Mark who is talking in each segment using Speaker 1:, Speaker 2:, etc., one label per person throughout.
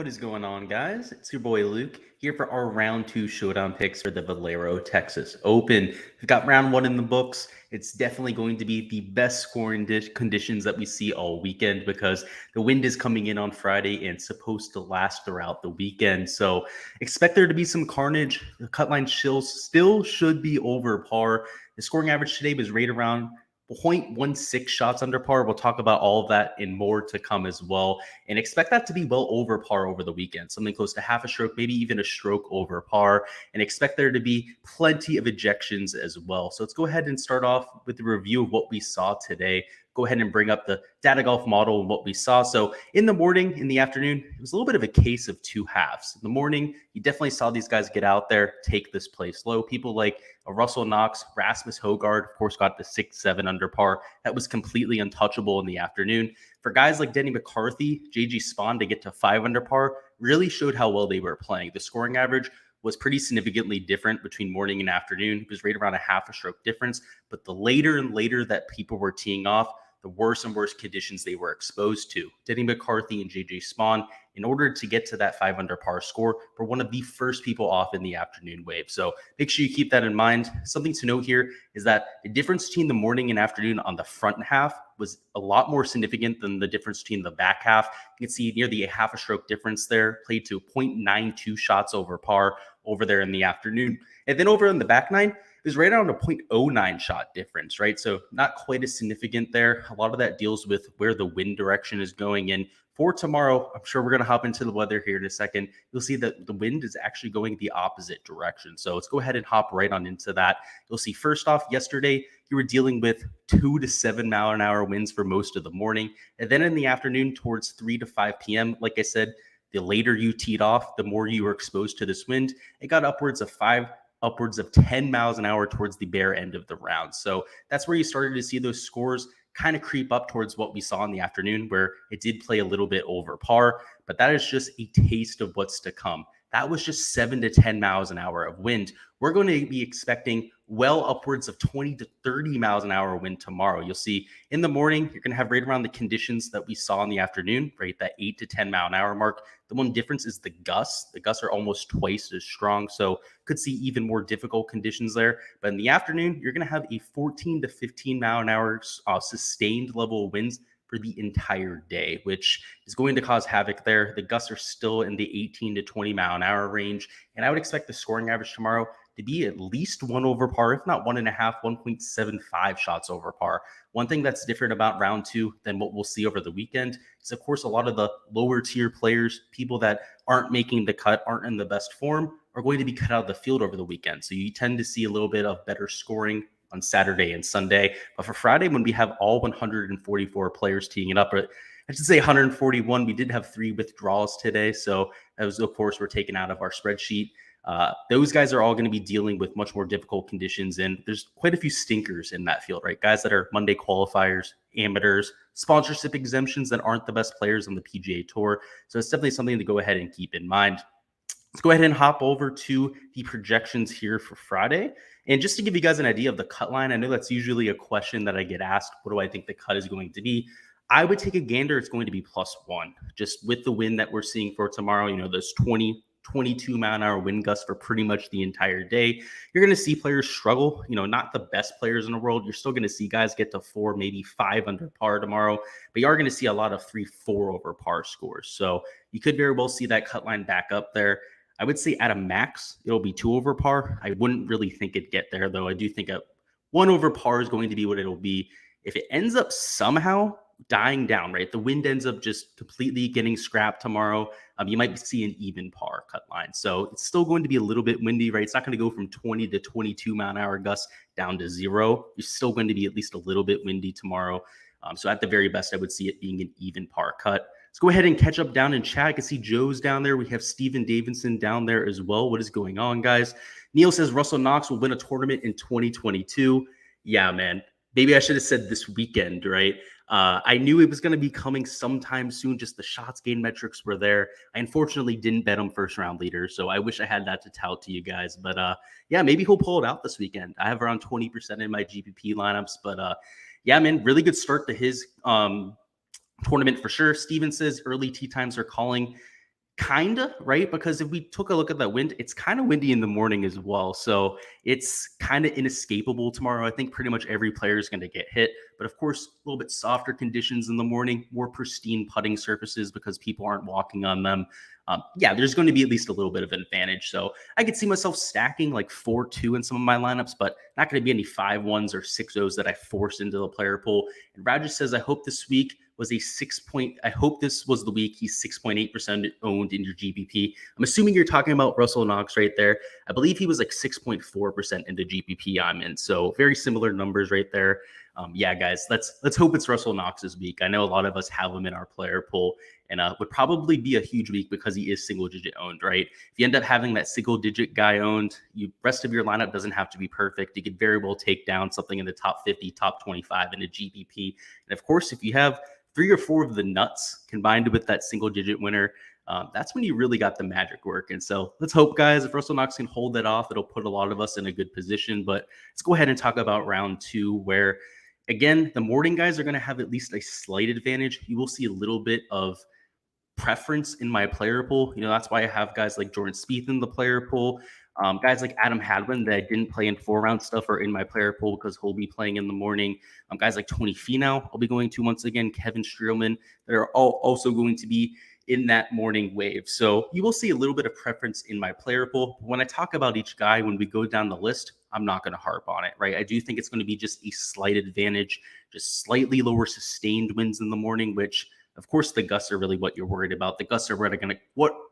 Speaker 1: What is going on, guys? It's your boy Luke here for our round two showdown picks for the Valero Texas Open. We've got round one in the books. It's definitely going to be the best scoring conditions that we see all weekend because the wind is coming in on Friday and supposed to last throughout the weekend. So expect there to be some carnage. The cut line still should be over par. The scoring average today was right around 0.16 shots under par. We'll talk about all of that and more to come as well. And expect that to be well over par over the weekend, something close to half a stroke, maybe even a stroke over par. And expect there to be plenty of ejections as well. So let's go ahead and start off with the review of what we saw today. Go ahead and bring up the data golf model and what we saw. So in the morning, in the afternoon, it was a little bit of a case of two halves. In the morning, you definitely saw these guys get out there, take this play slow. People like Russell Knox, Rasmus Højgaard, of course, got the 6-7 under par. That was completely untouchable in the afternoon. For guys like Denny McCarthy, Gsluke to get to 5 under par really showed how well they were playing. The scoring average was pretty significantly different between morning and afternoon. It was right around a half a stroke difference. But the later and later that people were teeing off, the worse and worse conditions they were exposed to. Denny McCarthy and Gsluke, in order to get to that 5 under par score, were one of the first people off in the afternoon wave. So make sure you keep that in mind. Something to note here is that the difference between the morning and afternoon on the front half was a lot more significant than the difference between the back half. You can see near the half a stroke difference there, played to 0.92 shots over par over there in the afternoon. And then over in the back nine, it was right around a 0.09 shot difference, right? So not quite as significant there. A lot of that deals with where the wind direction is going. And for tomorrow, I'm sure we're going to hop into the weather here in a second. You'll see that the wind is actually going the opposite direction. So let's go ahead and hop right on into that. You'll see first off, yesterday, you were dealing with 2 to 7 mile an hour winds for most of the morning. And then in the afternoon towards 3 to 5 p.m., like I said, the later you teed off, the more you were exposed to this wind. It got upwards of 10 miles an hour towards the bare end of the round. So that's where you started to see those scores kind of creep up towards what we saw in the afternoon, where it did play a little bit over par, but that is just a taste of what's to come. That was just 7 to 10 miles an hour of wind. We're going to be expecting well upwards of 20 to 30 miles an hour wind tomorrow. You'll see in the morning, you're going to have right around the conditions that we saw in the afternoon, right? That 8 to 10 mile an hour mark. The one difference is the gusts. The gusts are almost twice as strong, so could see even more difficult conditions there. But in the afternoon, you're going to have a 14 to 15 mile an hour sustained level of winds for the entire day, which is going to cause havoc there. The gusts are still in the 18 to 20 mile an hour range, and I would expect the scoring average tomorrow to be at least 1 over par, if not 1.5, 1.75 shots over par. One thing that's different about round two than what we'll see over the weekend is, of course, a lot of the lower tier players, people that aren't making the cut, aren't in the best form, are going to be cut out of the field over the weekend. So you tend to see a little bit of better scoring on Saturday and Sunday. But for Friday, when we have all 144 players teeing it up, I should say 141, we did have 3 withdrawals today. So those, of course, were taken out of our spreadsheet. Those guys are all going to be dealing with much more difficult conditions, and there's quite a few stinkers in that field, right? Guys that are Monday qualifiers, amateurs, sponsorship exemptions that aren't the best players on the PGA Tour. So it's definitely something to go ahead and keep in mind. Let's go ahead and hop over to the projections here for Friday. And just to give you guys an idea of the cut line, I know that's usually a question that I get asked. What do I think the cut is going to be? I would take a gander. It's going to be +1. Just with the wind that we're seeing for tomorrow, you know, those 22 mile an hour wind gusts for pretty much the entire day. You're going to see players struggle, you know, not the best players in the world. You're still going to see guys get to 4, maybe 5 under par tomorrow, but you are going to see a lot of 3, 4 over par scores. So you could very well see that cut line back up there. I would say at a max, it'll be 2 over par. I wouldn't really think it'd get there, though. I do think a 1 over par is going to be what it'll be. If it ends up somehow dying down, right? The wind ends up just completely getting scrapped tomorrow. You might see an even par cut line. So it's still going to be a little bit windy, right? It's not going to go from 20 to 22 mile an hour gusts down to 0. You're still going to be at least a little bit windy tomorrow. So at the very best, I would see it being an even par cut. Let's go ahead and catch up down in chat. I can see Joe's down there. We have Steven Davidson down there as well. What is going on, guys? Neil says Russell Knox will win a tournament in 2022. Yeah, man. Maybe I should have said this weekend, right? I knew it was going to be coming sometime soon. Just the shots gained metrics were there. I unfortunately didn't bet him first round leader, so I wish I had that to tout to you guys. But yeah, maybe he'll pull it out this weekend. I have around 20% in my GPP lineups. But yeah, man, really good start to his tournament for sure. Steven says early tee times are calling. Kinda, right? Because if we took a look at that wind, it's kind of windy in the morning as well. So it's kind of inescapable tomorrow. I think pretty much every player is going to get hit. But of course, a little bit softer conditions in the morning, more pristine putting surfaces because people aren't walking on them. Yeah, there's going to be at least a little bit of an advantage. So I could see myself stacking like 4-2 in some of my lineups, but not going to be any 5-1s or 6-0s that I force into the player pool. And Roger says, I hope this week was a 6 point. I hope this was the week he's 6.8% owned in your GPP. I'm assuming you're talking about Russell Knox right there. I believe he was like 6.4% into GPP I'm in. So very similar numbers right there. Yeah, guys, let's hope it's Russell Knox this week. I know a lot of us have him in our player pool, and would probably be a huge week because he is single digit owned, right? If you end up having that single digit guy owned, you rest of your lineup doesn't have to be perfect. You could very well take down something in the top 50, top 25 in a GPP. And of course, if you have 3 or 4 of the nuts combined with that single digit winner, that's when you really got the magic work. And so let's hope, guys, if Russell Knox can hold that off, it'll put a lot of us in a good position. But let's go ahead and talk about round 2, where again, the morning guys are going to have at least a slight advantage. You will see a little bit of preference in my player pool. That's why I have guys like Jordan Spieth in the player pool. Guys like Adam Hadwin that I didn't play in 4-round stuff are in my player pool because he'll be playing in the morning. Guys like Tony Finau, I'll be going to once again. Kevin Streelman, that are all also going to be in that morning wave. So you will see a little bit of preference in my player pool. When I talk about each guy, when we go down the list, I'm not going to harp on it, right? I do think it's going to be just a slight advantage, just slightly lower sustained winds in the morning, which of course the gusts are really what you're worried about. The gusts are what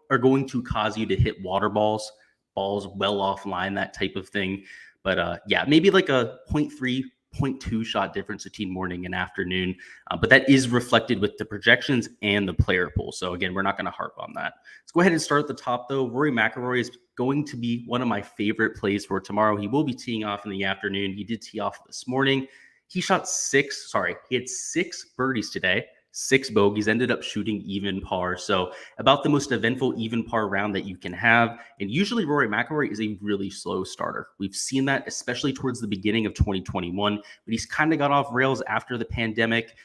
Speaker 1: are going to cause you to hit water balls well offline, that type of thing. But yeah, maybe like a 0.3, 0.2 shot difference between morning and afternoon. But that is reflected with the projections and the player pool. So again, we're not going to harp on that. Let's go ahead and start at the top though. Rory McIlroy is going to be one of my favorite plays for tomorrow. He will be teeing off in the afternoon. He did tee off this morning. He had 6 birdies today, 6 bogeys, ended up shooting even par. So about the most eventful even par round that you can have. And usually Rory McIlroy is a really slow starter. We've seen that, especially towards the beginning of 2021, but he's kind of got off rails after the pandemic,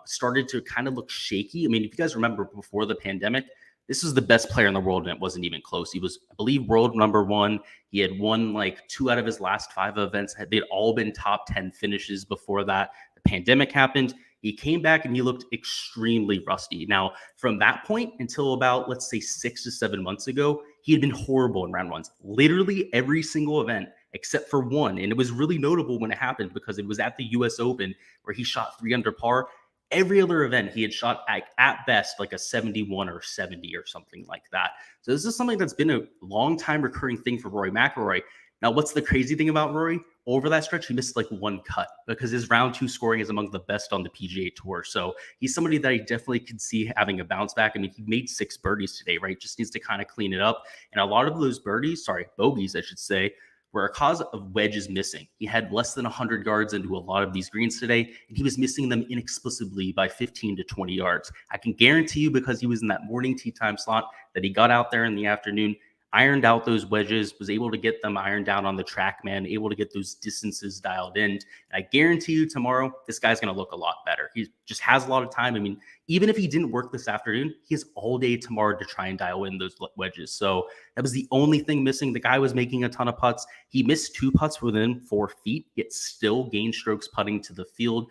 Speaker 1: started to kind of look shaky. I mean, if you guys remember before the pandemic, this was the best player in the world, and it wasn't even close. He was, I believe, world number 1. He had won like 2 out of his last 5 events. They'd all been top 10 finishes before that. The pandemic happened. He came back and he looked extremely rusty. Now, from that point until about, let's say, 6 to 7 months ago, he had been horrible in round ones. Literally every single event except for one. And it was really notable when it happened because it was at the US Open where he shot 3 under par. Every other event, he had shot at best like a 71 or 70 or something like that. So this is something that's been a long time recurring thing for Rory McIlroy. Now, what's the crazy thing about Rory? Over that stretch, he missed like 1 cut because his round 2 scoring is among the best on the PGA Tour. So he's somebody that I definitely could see having a bounce back. I mean, he made 6 birdies today, right? Just needs to kind of clean it up. And a lot of those bogeys, I should say, were a cause of wedges missing. He had less than 100 yards into a lot of these greens today, and he was missing them inexplicably by 15 to 20 yards. I can guarantee you, because he was in that morning tee time slot, that he got out there in the afternoon, ironed out those wedges, was able to get them ironed down on the track, man, able to get those distances dialed in. And I guarantee you tomorrow, this guy's going to look a lot better. He just has a lot of time. I mean, even if he didn't work this afternoon, he has all day tomorrow to try and dial in those wedges. So that was the only thing missing. The guy was making a ton of putts. He missed 2 putts within 4 feet, yet still gained strokes putting to the field.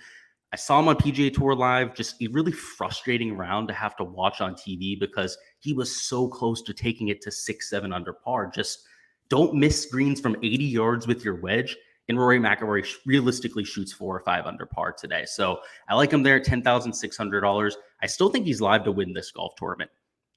Speaker 1: I saw him on PGA Tour Live, just a really frustrating round to have to watch on TV because he was so close to taking it to 6, 7 under par. Just don't miss greens from 80 yards with your wedge. And Rory McIlroy realistically shoots 4 or 5 under par today. So I like him there at $10,600. I still think he's live to win this golf tournament.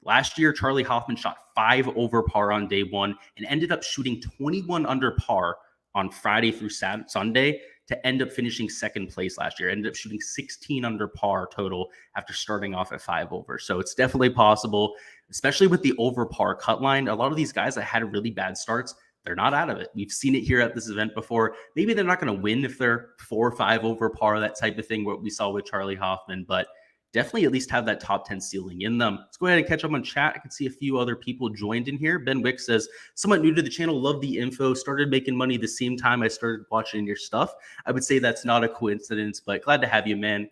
Speaker 1: Last year, Charlie Hoffman shot 5 over par on day 1 and ended up shooting 21 under par on Friday through Sunday to end up finishing 2nd place last year. Ended up shooting 16 under par total after starting off at 5 over. So it's definitely possible, especially with the over par cut line. A lot of these guys that had really bad starts, they're not out of it. We've seen it here at this event before. Maybe they're not going to win if they're 4 or 5 over par, that type of thing, what we saw with Charlie Hoffman, but definitely at least have that top 10 ceiling in them. Let's go ahead and catch up on chat. I can see a few other people joined in here. Ben Wick says, somewhat new to the channel, love the info, started making money the same time I started watching your stuff. I would say that's not a coincidence, but glad to have you, man.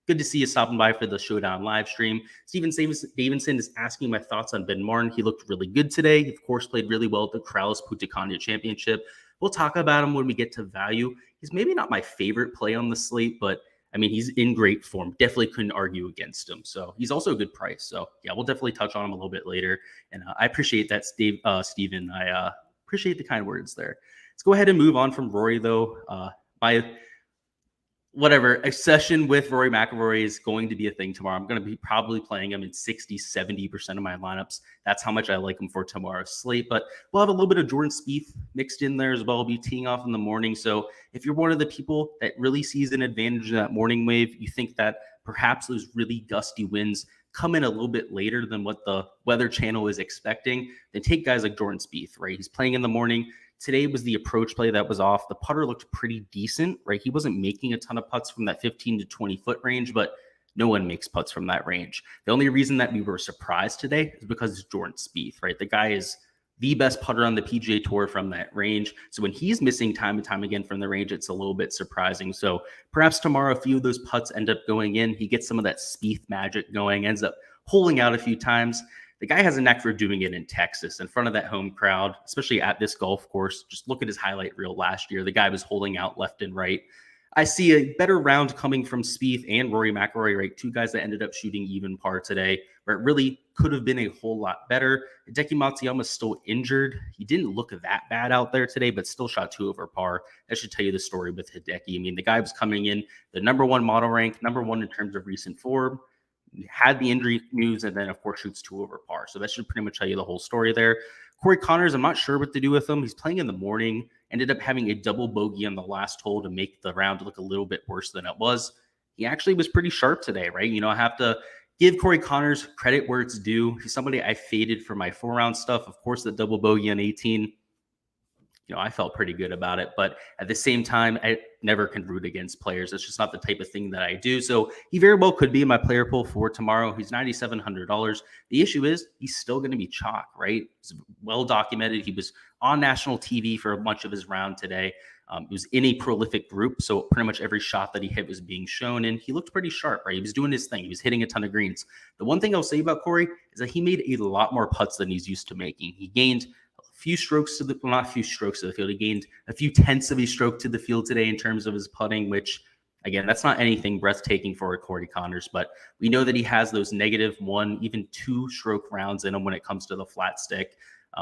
Speaker 1: Good to see you stopping by for the Showdown live stream. Steven Davidson is asking my thoughts on Ben Martin. He looked really good today. He, of course, played really well at the Corrales Punta Championship. We'll talk about him when we get to value. He's maybe not my favorite play on the slate, but I mean, he's in great form. Definitely couldn't argue against him. So he's also a good price. So yeah, we'll definitely touch on him a little bit later. And I appreciate that, Steven. I appreciate the kind words there. Let's go ahead and move on from Rory, though. A session with Rory McIlroy is going to be a thing tomorrow. I'm going to be probably playing him in 60-70% of my lineups. That's how much I like him for tomorrow's slate. But we'll have a little bit of Jordan Spieth mixed in there as well. I'll be teeing off in the morning. So if you're one of the people that really sees an advantage in that morning wave, you think that perhaps those really gusty winds come in a little bit later than what the Weather Channel is expecting, then take guys like Jordan Spieth, right? He's playing in the morning. Today was the approach play that was off. The putter looked pretty decent, right? He wasn't making a ton of putts from that 15 to 20 foot range, but no one makes putts from that range. The only reason that we were surprised today is because it's Jordan Spieth, right? The guy is the best putter on the PGA Tour from that range. So when he's missing time and time again from the range, it's a little bit surprising. So perhaps tomorrow, a few of those putts end up going in. He gets some of that Spieth magic going, ends up holing out a few times. The guy has a knack for doing it in Texas in front of that home crowd, especially at this golf course. Just look at his highlight reel last year. The guy was holding out left and right. I see a better round coming from Spieth and Rory McIlroy, right? Two guys that ended up shooting even par today, where it really could have been a whole lot better. Hideki Matsuyama's still injured. He didn't look that bad out there today, but still shot 2 over par. That should tell you the story with Hideki. I mean, the guy was coming in the number 1 model rank, number 1 in terms of recent form, had the injury news, and then, of course, shoots 2 over par. So that should pretty much tell you the whole story there. Corey Connors, I'm not sure what to do with him. He's playing in the morning, ended up having a double bogey on the last hole to make the round look a little bit worse than it was. He actually was pretty sharp today, right? You know, I have to give Corey Connors credit where it's due. He's somebody I faded for my 4-round stuff. Of course, the double bogey on 18, you know, I felt pretty good about it. But at the same time, I never can root against players. It's just not the type of thing that I do. So he very well could be in my player pool for tomorrow. He's $9,700. The issue is he's still going to be chalk, right? It's well documented. He was on national TV for a bunch of his round today. He was in a prolific group, so pretty much every shot that he hit was being shown, and he looked pretty sharp, right? He was doing his thing. He was hitting a ton of greens. The one thing I'll say about Corey is that he made a lot more putts than he's used to making. He gained few strokes to the, well, not a few strokes to the field. He gained a few tenths of a stroke to the field today in terms of his putting, which, again, that's not anything breathtaking for Corey Connors, but we know that he has those -1, even 2 stroke rounds in him when it comes to the flat stick,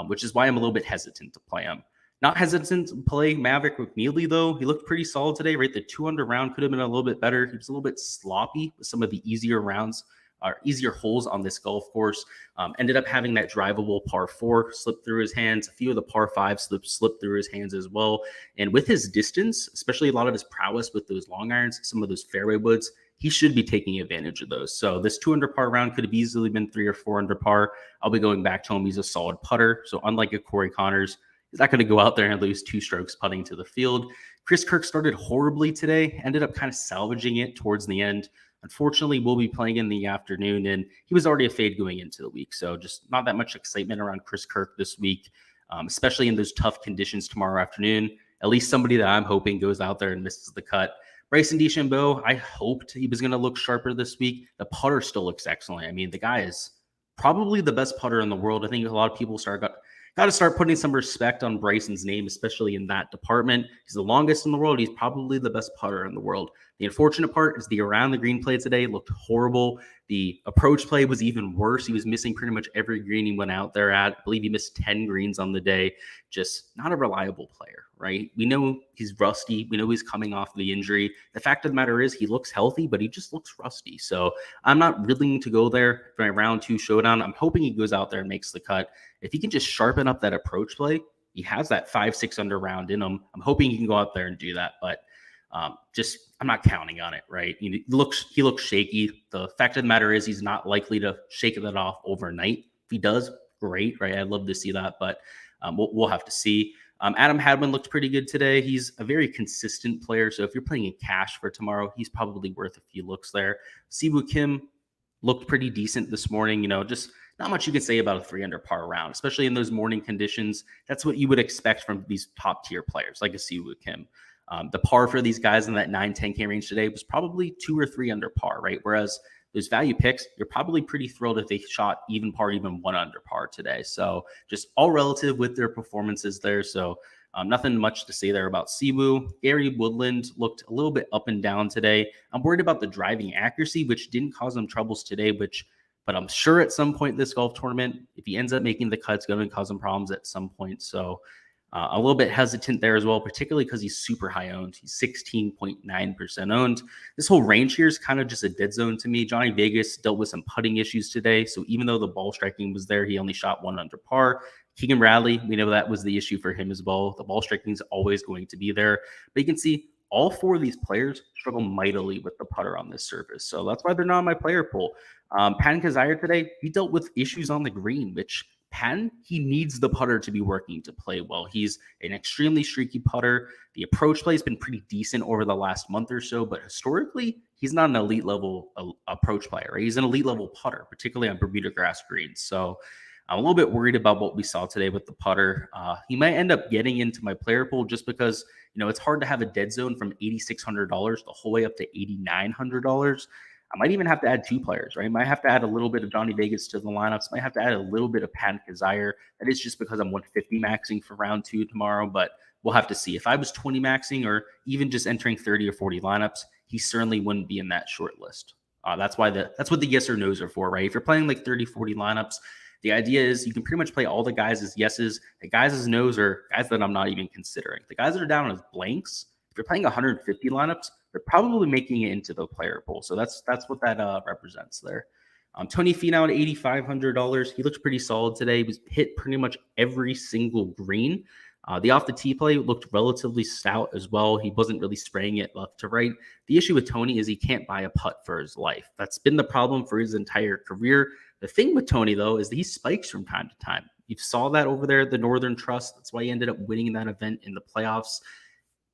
Speaker 1: which is why I'm a little bit hesitant to play him. Not hesitant to play Maverick McNeely, though. He looked pretty solid today, right? The 200 round could have been a little bit better. He was a little bit sloppy with some of the easier rounds, or easier holes on this golf course. Ended up having that drivable par 4 slip through his hands. A few of the par 5 slipped through his hands as well. And with his distance, especially a lot of his prowess with those long irons, some of those fairway woods, he should be taking advantage of those. So this 200 par round could have easily been 3 or 4 under par. I'll be going back to him. He's a solid putter. So unlike a Corey Connors, he's not going to go out there and lose 2 strokes putting to the field. Chris Kirk started horribly today, ended up kind of salvaging it towards the end. Unfortunately, we'll be playing in the afternoon, and he was already a fade going into the week. So just not that much excitement around Chris Kirk this week, especially in those tough conditions tomorrow afternoon. At least somebody that I'm hoping goes out there and misses the cut. Bryson DeChambeau, I hoped he was going to look sharper this week. The putter still looks excellent. I mean, the guy is probably the best putter in the world. I think a lot of people got to start putting some respect on Bryson's name, especially in that department. He's the longest in the world. He's probably the best putter in the world. The unfortunate part is the around the green play today looked horrible. The approach play was even worse. He was missing pretty much every green he went out there at. I believe he missed 10 greens on the day. Just not a reliable player, right? We know he's rusty. We know he's coming off the injury. The fact of the matter is he looks healthy, but he just looks rusty. So I'm not willing to go there for my round 2 showdown. I'm hoping he goes out there and makes the cut. If he can just sharpen up that approach play, he has that 5-6 under round in him. I'm hoping he can go out there and do that, but I'm not counting on it, right? He looks shaky. The fact of the matter is he's not likely to shake that off overnight. If he does, great, right? I'd love to see that, but we'll have to see. Adam Hadwin looked pretty good today. He's a very consistent player, so if you're playing in cash for tomorrow, he's probably worth a few looks there. Siwoo Kim looked pretty decent this morning. You know, just not much you can say about a 3 under par round, especially in those morning conditions. That's what you would expect from these top tier players like a Siwoo Kim. The par for these guys in that 9-10K range today was probably 2 or 3 under par, right? Whereas those value picks, you're probably pretty thrilled if they shot even par, even 1 under par today. So just all relative with their performances there. So nothing much to say there about Siwoo. Gary Woodland looked a little bit up and down today. I'm worried about the driving accuracy, which didn't cause him troubles today, but I'm sure at some point this golf tournament, if he ends up making the cut, it's going to cause him problems at some point. So a little bit hesitant there as well, particularly because he's super high owned. He's 16.9% owned. This whole range here is kind of just a dead zone to me. Johnny Vegas dealt with some putting issues today. So even though the ball striking was there, he only shot 1 under par. Keegan Bradley, we know that was the issue for him as well. The ball striking is always going to be there. But you can see all 4 of these players struggle mightily with the putter on this surface. So that's why they're not on my player pool. Patton Kizzire today, he dealt with issues on the green, which Patton, he needs the putter to be working to play well. He's an extremely streaky putter. The approach play has been pretty decent over the last month or so, but historically, he's not an elite level approach player, right? He's an elite level putter, particularly on Bermuda grass greens. So I'm a little bit worried about what we saw today with the putter. He might end up getting into my player pool just because, it's hard to have a dead zone from $8,600 the whole way up to $8,900. I might even have to add 2 players, right? I might have to add a little bit of Johnny Vegas to the lineups. Might have to add a little bit of Patton Kizzire. That is just because I'm 150 maxing for round 2 tomorrow, but we'll have to see. If I was 20 maxing or even just entering 30 or 40 lineups, he certainly wouldn't be in that short list. That's what the yes or no's are for, right? If you're playing like 30, 40 lineups, the idea is you can pretty much play all the guys as yeses. The guys as no's are guys that I'm not even considering. The guys that are down as blanks, if you're playing 150 lineups, they're probably making it into the player pool. So that's what that represents there. Tony Finau at $8,500. He looks pretty solid today. He was hit pretty much every single green. The off the tee play looked relatively stout as well. He wasn't really spraying it left to right. The issue with Tony is he can't buy a putt for his life. That's been the problem for his entire career. The thing with Tony, though, is that he spikes from time to time. You saw that over there at the Northern Trust. That's why he ended up winning that event in the playoffs.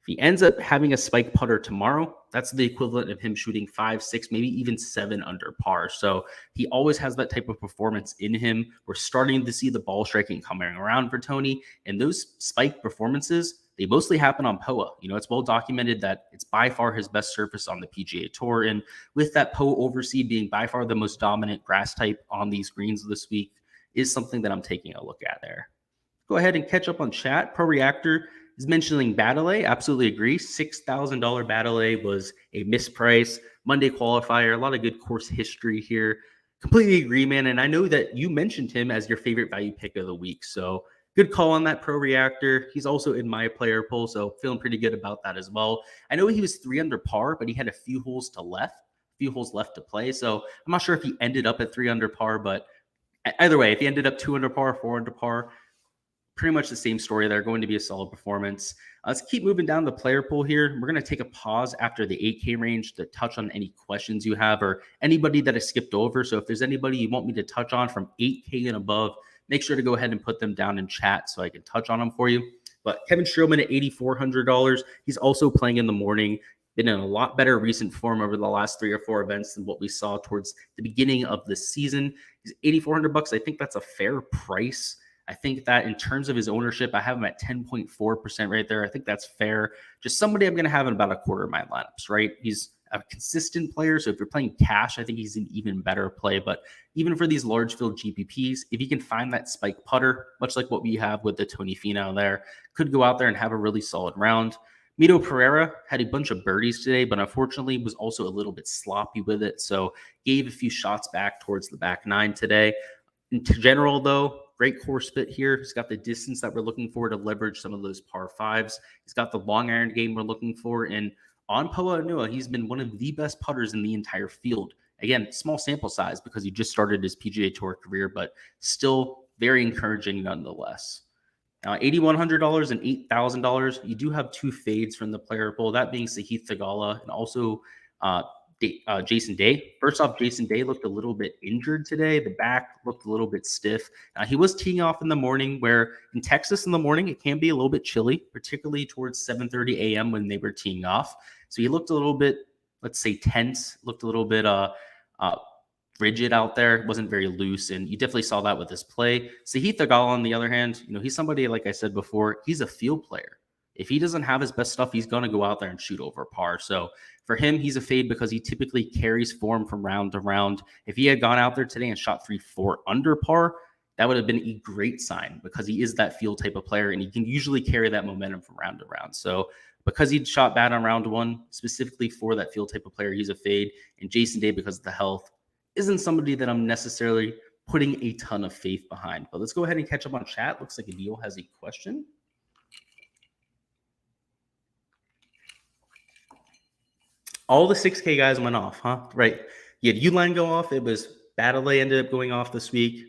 Speaker 1: If he ends up having a spike putter tomorrow, that's the equivalent of him shooting 5, 6, maybe even 7 under par. So he always has that type of performance in him. We're starting to see the ball striking coming around for Tony. And those spike performances, they mostly happen on POA. It's well documented that it's by far his best surface on the PGA Tour. And with that POA overseed being by far the most dominant grass type on these greens this week is something that I'm taking a look at there. Go ahead and catch up on chat. Pro Reactor is mentioning Baddeley. Absolutely agree. $6,000 Baddeley was a misprice. Monday qualifier, a lot of good course history here. Completely agree, man. And I know that you mentioned him as your favorite value pick of the week. So good call on that Pro Reactor. He's also in my player pool, so feeling pretty good about that as well. I know he was 3 under par, but he had a few holes left to play. So I'm not sure if he ended up at 3 under par, but either way, if he ended up 2 under par, 4 under par, pretty much the same story there. Going to be a solid performance. Let's keep moving down the player pool here. We're going to take a pause after the 8K range to touch on any questions you have or anybody that I skipped over. So if there's anybody you want me to touch on from 8K and above, make sure to go ahead and put them down in chat so I can touch on them for you. But Kevin Streelman at $8,400. He's also playing in the morning. Been in a lot better recent form over the last 3 or 4 events than what we saw towards the beginning of the season. He's $8,400. I think that's a fair price. I think that in terms of his ownership, I have him at 10.4% right there. I think that's fair. Just somebody I'm going to have in about a quarter of my lineups, right? He's a consistent player. So if you're playing cash, I think he's an even better play. But even for these large field GPPs, if you can find that spike putter, much like what we have with the Tony Finau there, could go out there and have a really solid round. Mito Pereira had a bunch of birdies today, but unfortunately was also a little bit sloppy with it. So gave a few shots back towards the back 9 today. In general, though, great course fit here. He's got the distance that we're looking for to leverage some of those par 5s. He's got the long iron game we're looking for. And on Poa Anua, he's been one of the best putters in the entire field. Again, small sample size because he just started his PGA Tour career, but still very encouraging nonetheless. Now, $8,100 and $8,000, you do have 2 fades from the player pool, that being Sahith Theegala and also Jason Day. First off, Jason Day looked a little bit injured today. The back looked a little bit stiff. He was teeing off in the morning, where in Texas in the morning, it can be a little bit chilly, particularly towards 7:30 a.m. when they were teeing off. So he looked a little bit, let's say, tense, looked a little bit rigid out there. It wasn't very loose, and you definitely saw that with his play. Sahith Theegala, on the other hand, he's somebody, like I said before, he's a field player. if he doesn't have his best stuff, he's going to go out there and shoot over par. So for him, he's a fade because he typically carries form from round to round. If he had gone out there today and shot 3-4 under par, that would have been a great sign because he is that field type of player and he can usually carry that momentum from round to round. So because he shot bad on round one, specifically for that field type of player, he's a fade. And Jason Day, because of the health, isn't somebody that I'm necessarily putting a ton of faith behind. But let's go ahead and catch up on chat. Looks like Adil has a question. All the 6K guys went off, huh? Right. You had Uline go off. It was Baddeley ended up going off this week.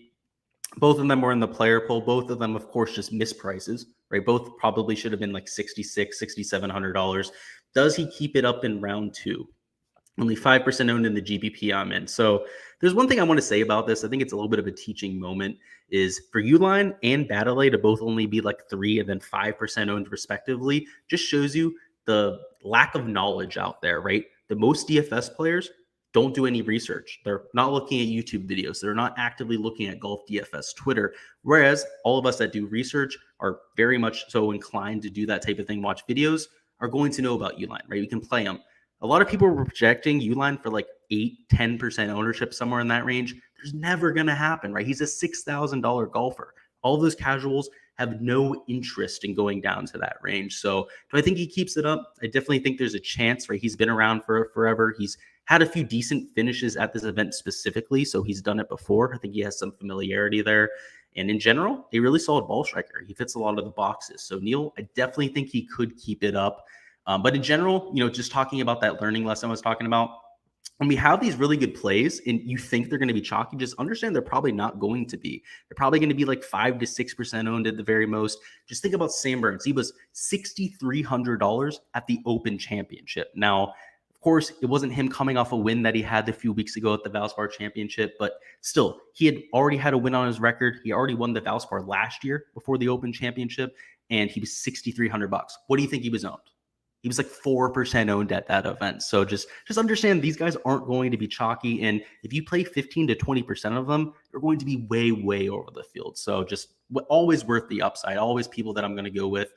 Speaker 1: Both of them were in the player pool. Both of them, of course, just missed prices, right? Both probably should have been like $6,600, $6,700. Does he keep it up in round two? Only 5% owned in the GBP I'm in. So there's one thing I want to say about this. I think it's a little bit of a teaching moment is for Uline and Baddeley to both only be like 3 and then 5% owned respectively, just shows you the lack of knowledge out there, right? The most DFS players don't do any research. They're not looking at YouTube videos. They're not actively looking at Golf DFS Twitter. Whereas all of us that do research are very much so inclined to do that type of thing, watch videos, are going to know about Uline, right? We can play them. A lot of people were projecting Uline for like 8-10% ownership, somewhere in that range. There's never going to happen, right? He's a $6,000 golfer. All those casuals have no interest in going down to that range. So do I think he keeps it up? I definitely think there's a chance, right? He's been around for forever. He's had a few decent finishes at this event specifically, so he's done it before. I think he has some familiarity there. And in general, a really solid ball striker. He fits a lot of the boxes. So Neil, I definitely think he could keep it up. But in general, just talking about that learning lesson I was talking about, when we have these really good plays and you think they're going to be chalky, just understand they're probably not going to be. They're probably going to be like 5 to 6% owned at the very most. Just think about Sam Burns. He was $6,300 at the Open Championship. Now, of course, it wasn't him coming off a win that he had a few weeks ago at the Valspar Championship, but still, he had already had a win on his record. He already won the Valspar last year before the Open Championship, and he was $6,300. What do you think he was owned? He was like 4% owned at that event. So just understand these guys aren't going to be chalky. And if you play 15 to 20% of them, they're going to be way, way over the field. So just always worth the upside. Always people that I'm going to go with.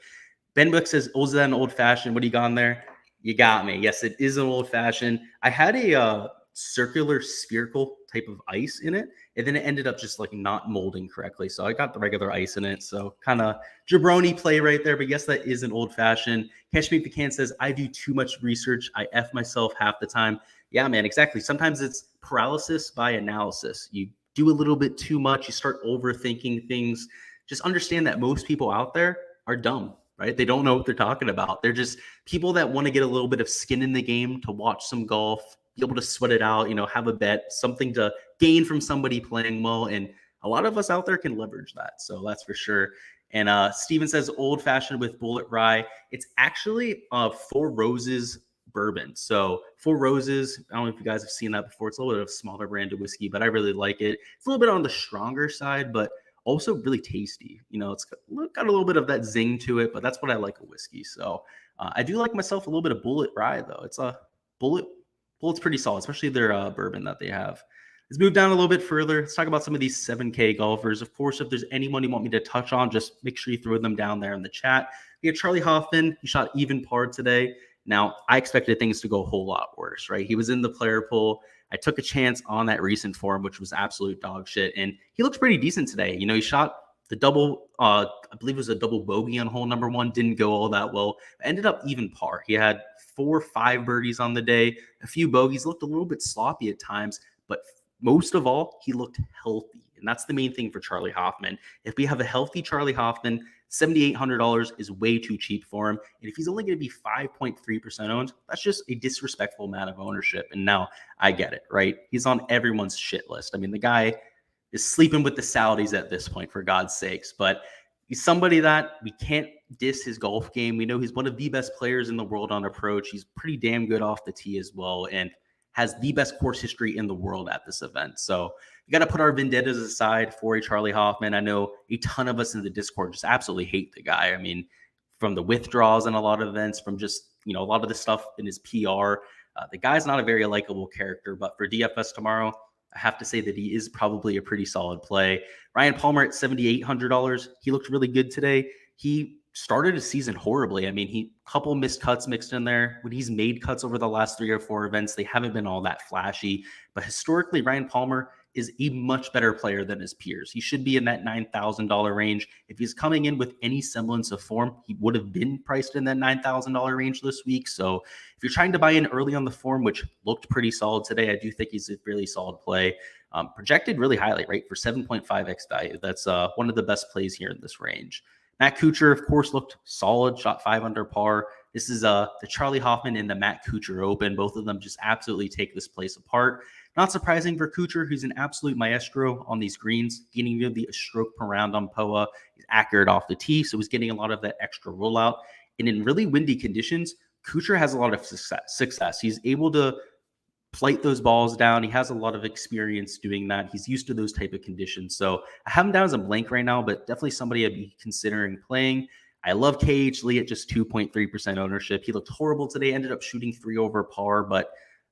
Speaker 1: Ben Book says, oh, is that an old fashioned? What do you got on there? You got me. Yes, it is an old fashioned. I had a circular spherical type of ice in it, and then it ended up just like not molding correctly. So I got the regular ice in it. So kind of jabroni play right there. But yes, that is an old fashioned. Catch Me If You Can says, I do too much research. I F myself half the time. Yeah, man, exactly. Sometimes it's paralysis by analysis. You do a little bit too much. You start overthinking things. Just understand that most people out there are dumb, right? They don't know what they're talking about. They're just people that want to get a little bit of skin in the game to watch some golf, be able to sweat it out, have a bet, something to gain from somebody playing well. And a lot of us out there can leverage that. So that's for sure. And Steven says old fashioned with Bullet Rye. It's actually Four Roses bourbon. So Four Roses, I don't know if you guys have seen that before. It's a little bit of a smaller brand of whiskey, but I really like it. It's a little bit on the stronger side, but also really tasty. It's got a little bit of that zing to it, but that's what I like of whiskey. So I do like myself a little bit of Bullet Rye though. It's a Bullet's pretty solid, especially their bourbon that they have. Let's move down a little bit further. Let's talk about some of these 7K golfers. Of course, if there's anyone you want me to touch on, just make sure you throw them down there in the chat. We have Charlie Hoffman. He shot even par today. Now, I expected things to go a whole lot worse, right? He was in the player pool. I took a chance on that recent form, which was absolute dog shit. And he looked pretty decent today. He shot the double, I believe it was a double bogey on hole number 1. Didn't go all that well. Ended up even par. He had 4 or 5 birdies on the day, a few bogeys, looked a little bit sloppy at times, but most of all, he looked healthy. And that's the main thing for Charlie Hoffman. If we have a healthy Charlie Hoffman, $7,800 is way too cheap for him. And if he's only going to be 5.3% owned, that's just a disrespectful amount of ownership. And now I get it, right? He's on everyone's shit list. I mean, the guy is sleeping with the Saudis at this point, for God's sakes. But he's somebody that we can't diss his golf game. We know he's one of the best players in the world on approach. He's pretty damn good off the tee as well, and has the best course history in the world at this event. So you got to put our vendettas aside for a Charlie Hoffman. I know a ton of us in the Discord just absolutely hate the guy. I mean, from the withdrawals in a lot of events, from just, a lot of the stuff in his PR, the guy's not a very likable character, but for DFS tomorrow, I have to say that he is probably a pretty solid play. Ryan Palmer at $7,800. He looked really good today. He started his season horribly. I mean, he couple missed cuts mixed in there. When he's made cuts over the last 3 or 4 events, they haven't been all that flashy. But historically, Ryan Palmer is a much better player than his peers. He should be in that $9,000 range. If he's coming in with any semblance of form, he would have been priced in that $9,000 range this week. So if you're trying to buy in early on the form, which looked pretty solid today, I do think he's a really solid play. Projected really highly, right, for 7.5x value. That's one of the best plays here in this range. Matt Kuchar, of course, looked solid, shot 5 under par. This is the Charlie Hoffman and the Matt Kuchar Open. Both of them just absolutely take this place apart. Not surprising for Kuchar, who's an absolute maestro on these greens, getting nearly a stroke per round on POA. He's accurate off the tee, so he's getting a lot of that extra rollout. And in really windy conditions, Kuchar has a lot of success. He's able to flight those balls down. He has a lot of experience doing that. He's used to those type of conditions. So I have him down as a blank right now, but definitely somebody I'd be considering playing. I love Lee at just 2.3% ownership. He looked horrible today, ended up shooting 3 over par, but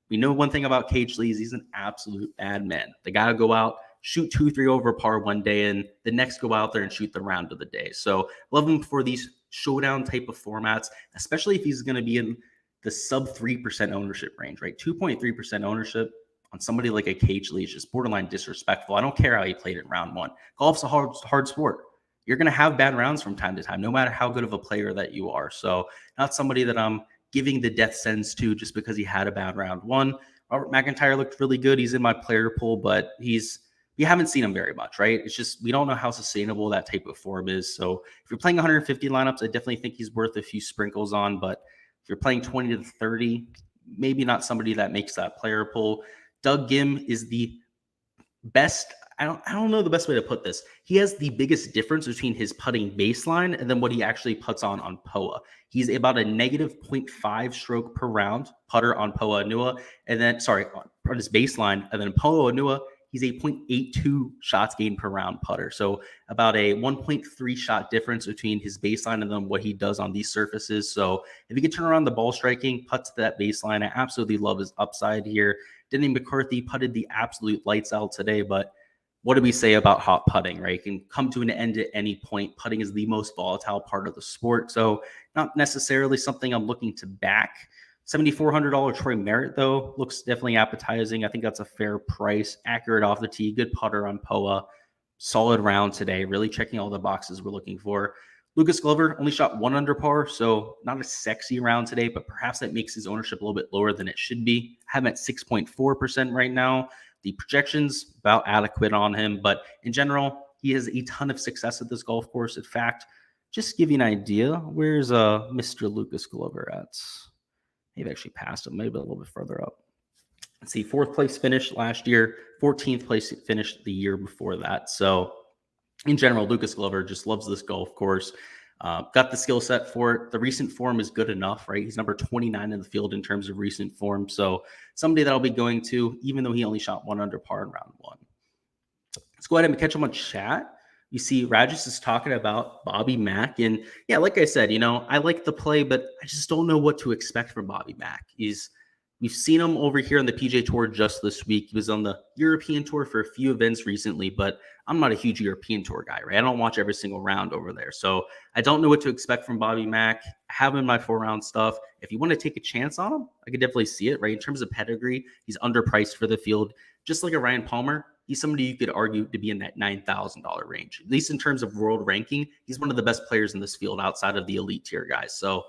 Speaker 1: we know one thing about Lee is he's an absolute bad man. They got to go out, shoot 2-3 over par one day, and the next go out there and shoot the round of the day. So love him for these showdown type of formats, especially if he's going to be in the sub 3% ownership range, right? 2.3% ownership on somebody like a Lee is just borderline disrespectful. I don't care how he played in round 1. Golf's a hard sport. You're going to have bad rounds from time to time, no matter how good of a player that you are. So not somebody that I'm giving the death sentence to just because he had a bad round 1. Robert McIntyre looked really good. He's in my player pool, but we haven't seen him very much, right? It's just we don't know how sustainable that type of form is. So if you're playing 150 lineups, I definitely think he's worth a few sprinkles on, but if you're playing 20 to 30, maybe not somebody that makes that player pool. Doug Gim is the best. I don't know the best way to put this. He has the biggest difference between his putting baseline and then what he actually puts on POA. He's about a negative 0.5 stroke per round putter on POA Nua, and then on his baseline, and then POA Nua, he's a 0.82 shots gained per round putter. So about a 1.3 shot difference between his baseline and then what he does on these surfaces. So if he can turn around the ball striking, putt to that baseline, I absolutely love his upside here. Denny McCarthy putted the absolute lights out today, but what do we say about hot putting, right? It can come to an end at any point. Putting is the most volatile part of the sport. So not necessarily something I'm looking to back. $7,400 Troy Merritt, though, looks definitely appetizing. I think that's a fair price. Accurate off the tee, good putter on POA. Solid round today, really checking all the boxes we're looking for. Lucas Glover only shot 1 under par, so not a sexy round today, but perhaps that makes his ownership a little bit lower than it should be. I have him at 6.4% right now. The projection's about adequate on him, but in general, he has a ton of success at this golf course. In fact, just to give you an idea, where's Mr. Lucas Glover at? Maybe actually passed him, maybe a little bit further up. Let's see, 4th place finish last year, 14th place finished the year before that. So in general, Lucas Glover just loves this golf course. Got the skill set for it. The recent form is good enough, right? He's number 29 in the field in terms of recent form. So somebody that I'll be going to, even though he only shot 1 under par in round 1. Let's go ahead and catch him on chat. You see Rajesh is talking about Bobby Mack. And yeah, like I said, I like the play, but I just don't know what to expect from Bobby Mack. We've seen him over here on the PGA Tour just this week. He was on the European Tour for a few events recently, but I'm not a huge European Tour guy, right? I don't watch every single round over there. So I don't know what to expect from Bobby Mack. I have him in my 4-round stuff. If you want to take a chance on him, I could definitely see it, right? In terms of pedigree, he's underpriced for the field. Just like a Ryan Palmer, he's somebody you could argue to be in that $9,000 range. At least in terms of world ranking, he's one of the best players in this field outside of the elite tier guys. So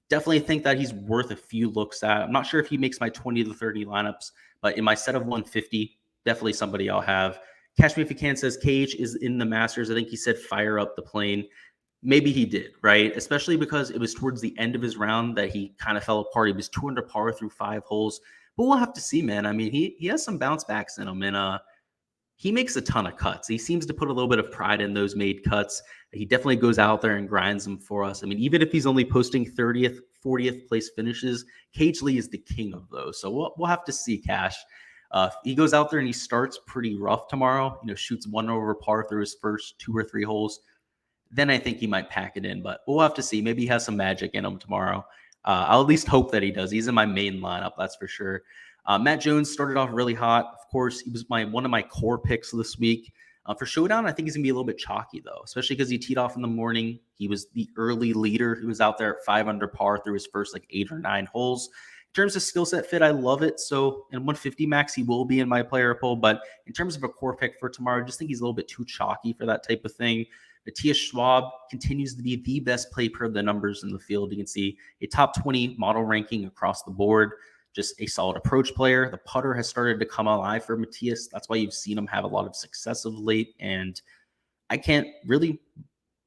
Speaker 1: definitely think that he's worth a few looks at. I'm not sure if he makes my 20 to 30 lineups, but in my set of 150, definitely somebody I'll have. Catch Me If You Can says Cage is in the Masters. I think he said fire up the plane. Maybe he did, right? Especially because it was towards the end of his round that he kind of fell apart. He was 2 under par through 5 holes. But we'll have to see, man. I mean, he has some bounce backs in him, and he makes a ton of cuts. He seems to put a little bit of pride in those made cuts. He definitely goes out there and grinds them for us. I mean, even if he's only posting 30th, 40th place finishes, Lee is the king of those. So we'll have to see, Cash. He goes out there and he starts pretty rough tomorrow, shoots 1 over par through his first 2 or 3 holes. Then I think he might pack it in, but we'll have to see. Maybe he has some magic in him tomorrow. I'll at least hope that he does. He's in my main lineup, that's for sure. Matt Jones started off really hot. Of course, he was one of my core picks this week. For Showdown, I think he's going to be a little bit chalky, though, especially because he teed off in the morning. He was the early leader. He was out there at 5 under par through his first like 8 or 9 holes. In terms of skill set fit, I love it. So in 150 max, he will be in my player pool. But in terms of a core pick for tomorrow, I just think he's a little bit too chalky for that type of thing. Matthias Schwab continues to be the best play per the numbers in the field. You can see a top 20 model ranking across the board. Just a solid approach player. The putter has started to come alive for Matthias. That's why you've seen him have a lot of success of late. And I can't really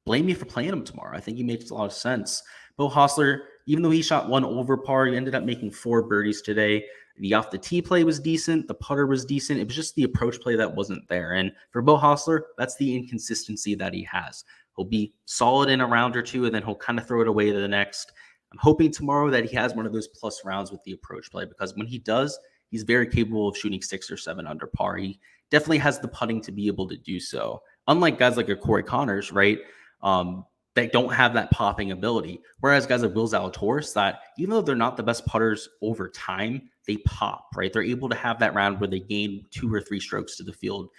Speaker 1: blame you for playing him tomorrow. I think he makes a lot of sense. Beau Hossler, even though he shot 1 over par, he ended up making 4 birdies today. The off the tee play was decent. The putter was decent. It was just the approach play that wasn't there. And for Beau Hossler, that's the inconsistency that he has. He'll be solid in a round or two, and then he'll kind of throw it away to the next. I'm hoping tomorrow that he has one of those plus rounds with the approach play, because when he does, he's very capable of shooting 6 or 7 under par. He definitely has the putting to be able to do so. Unlike guys like a Corey Connors, right, that don't have that popping ability. Whereas guys like Will Zalatoris, that even though they're not the best putters over time, they pop, right? They're able to have that round where they gain 2 or 3 strokes to the field.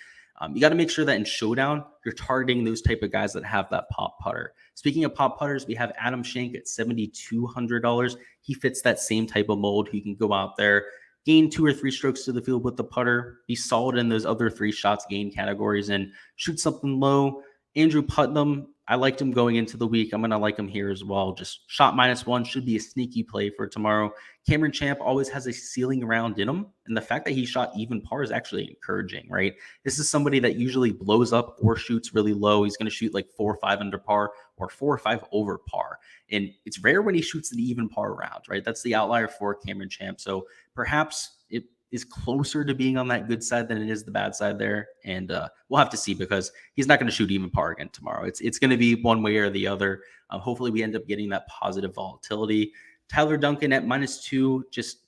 Speaker 1: You got to make sure that in Showdown, you're targeting those type of guys that have that pop putter. Speaking of pop putters, we have Adam Schenk at $7,200. He fits that same type of mold. He can go out there, gain 2 or 3 strokes to the field with the putter, be solid in those other 3 shots gain categories, and shoot something low. Andrew Putnam, I liked him going into the week. I'm going to like him here as well. Just shot -1 should be a sneaky play for tomorrow. Cameron Champ always has a ceiling round in him. And the fact that he shot even par is actually encouraging, right? This is somebody that usually blows up or shoots really low. He's going to shoot like 4 or 5 under par or 4 or 5 over par. And it's rare when he shoots an even par round, right? That's the outlier for Cameron Champ. So perhaps it is closer to being on that good side than it is the bad side there. And we'll have to see, because he's not going to shoot even par again tomorrow. It's going to be one way or the other. Hopefully we end up getting that positive volatility. Tyler Duncan at -2,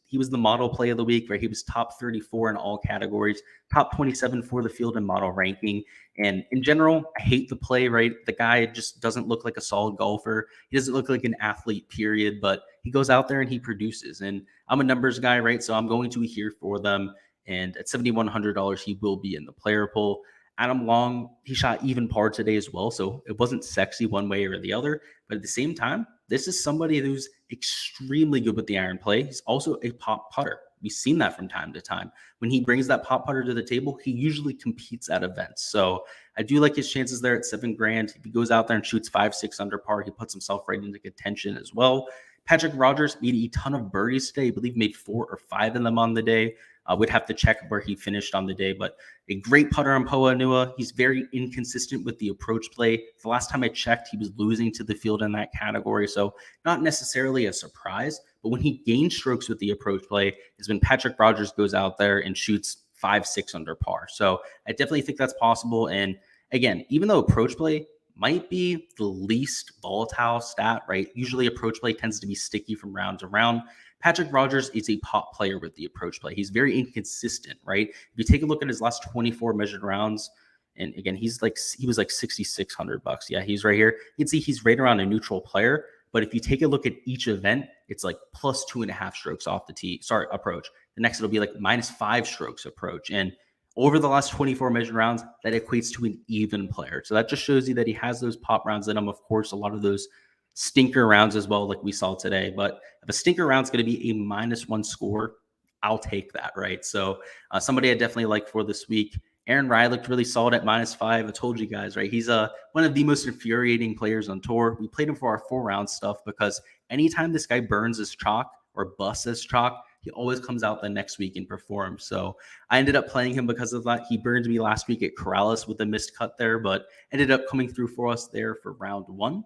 Speaker 1: he was the model play of the week, right? He was top 34 in all categories, top 27 for the field and model ranking. And in general, I hate the play, right? The guy just doesn't look like a solid golfer. He doesn't look like an athlete, period, but he goes out there and he produces. And I'm a numbers guy, right? So I'm going to be here for them. And at $7,100, he will be in the player pool. Adam Long, he shot even par today as well. So it wasn't sexy one way or the other. But at the same time, this is somebody who's extremely good with the iron play. He's also a pop putter. We've seen that from time to time. When he brings that pop putter to the table, he usually competes at events. So I do like his chances there at $7,000. If he goes out there and shoots 5, 6 under par, he puts himself right into contention as well. Patrick Rogers made a ton of birdies today. I believe made 4 or 5 of them on the day. We'd have to check where he finished on the day, but a great putter on Poa Nua. He's very inconsistent with the approach play. The last time I checked, he was losing to the field in that category, so not necessarily a surprise. But when he gains strokes with the approach play is when Patrick Rogers goes out there and shoots 5, 6 under par. So I definitely think that's possible. And again, even though approach play might be the least volatile stat, right? Usually approach play tends to be sticky from round to round. Patrick Rogers is a pop player with the approach play. He's very inconsistent, right? If you take a look at his last 24 measured rounds, and again, he was like $6,600. Yeah, he's right here. You can see he's right around a neutral player. But if you take a look at each event, it's like plus 2.5 strokes off the tee. Approach. The next it'll be like -5 strokes approach. And over the last 24 measured rounds, that equates to an even player. So that just shows you that he has those pop rounds in him. Of course, a lot of those stinker rounds as well, like we saw today. But if a stinker round's going to be a -1 score, I'll take that, right? So somebody I definitely like for this week. Aaron Rai looked really solid at -5. I told you guys, right? He's one of the most infuriating players on tour. We played him for our 4-round stuff because anytime this guy burns his chalk or busts his chalk, he always comes out the next week and performs. So I ended up playing him because of that. He burned me last week at Corrales with a missed cut there, but ended up coming through for us there for round 1.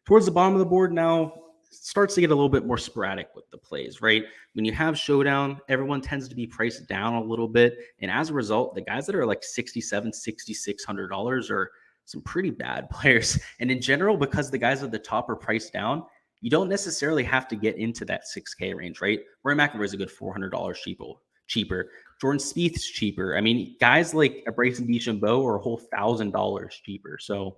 Speaker 1: Towards the bottom of the board now, it starts to get a little bit more sporadic with the plays, right? When you have Showdown, everyone tends to be priced down a little bit. And as a result, the guys that are like $6,700, $6,600 are some pretty bad players. And in general, because the guys at the top are priced down, you don't necessarily have to get into that $6K range, right? Rory McIlroy is a good $400 cheaper. Jordan Spieth's cheaper. I mean, guys like Bryson DeChambeau are a whole $1,000 cheaper. So